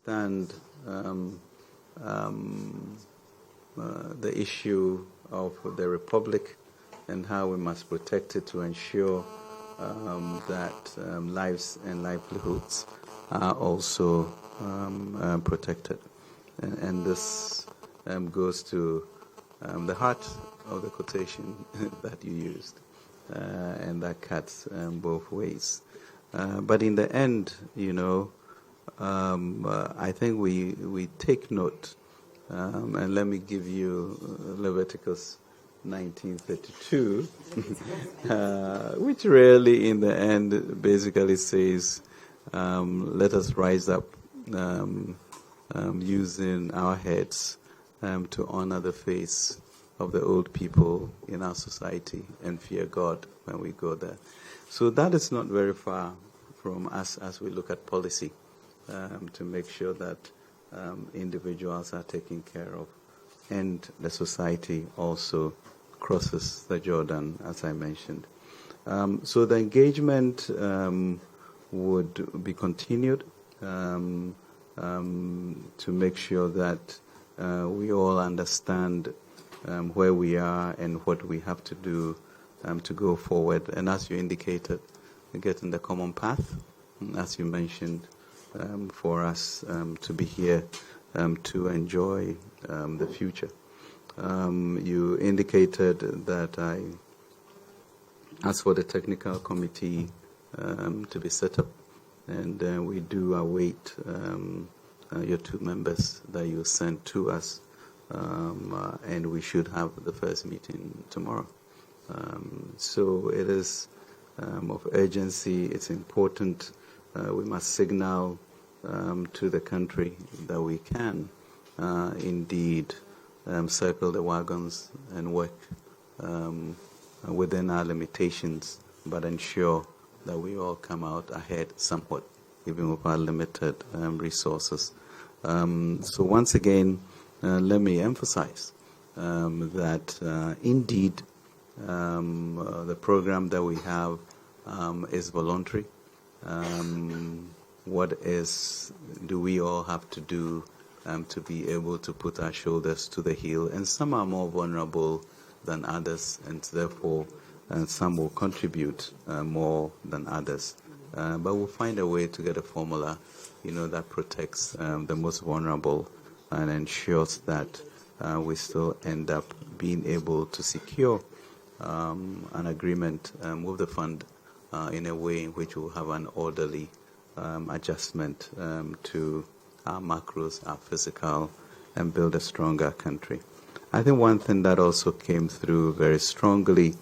understand the issue of the Republic and how we must protect it to ensure that lives and livelihoods are also protected. And this goes to the heart of the quotation that you used, and that cuts both ways. But in the end, I think we take note, and let me give you Leviticus 19:32, which really in the end basically says, let us rise up using our heads to honor the face of the old people in our society and fear God when we go there. So that is not very far from us as we look at policy to make sure that individuals are taken care of, and the society also crosses the Jordan, as I mentioned. So the engagement would be continued to make sure that we all understand where we are and what we have to do to go forward. And as you indicated, get in the common path, as you mentioned, for us to be here to enjoy the future. You indicated that I asked for the technical committee to be set up, and we do await your two members that you sent to us, and we should have the first meeting tomorrow. So it is of urgency. It's important. We must signal to the country that we can indeed circle the wagons and work within our limitations, but ensure that we all come out ahead somewhat, even with our limited resources. So once again, let me emphasize that indeed the program that we have is voluntary. What do we all have to do to be able to put our shoulders to the hill? And some are more vulnerable than others, and therefore some will contribute more than others. But we'll find a way to get a formula, that protects the most vulnerable and ensures that we still end up being able to secure an agreement with the fund in a way in which we'll have an orderly adjustment to our macros, our physical, and build a stronger country. I think one thing that also came through very strongly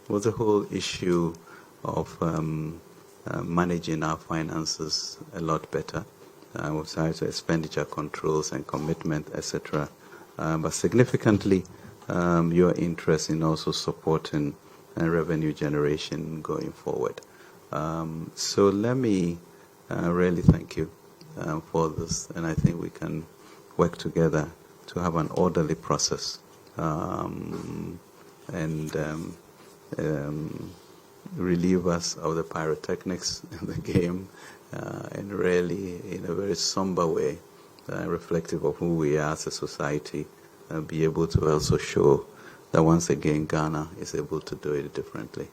was the whole issue of managing our finances a lot better, with regards to expenditure controls and commitment, etc. But significantly, your interest in also supporting revenue generation going forward. So let me really thank you for this, and I think we can work together to have an orderly process and relieve us of the pyrotechnics in the game, and really, in a very somber way, reflective of who we are as a society, be able to also show that once again Ghana is able to do it differently.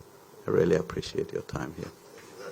I really appreciate your time here.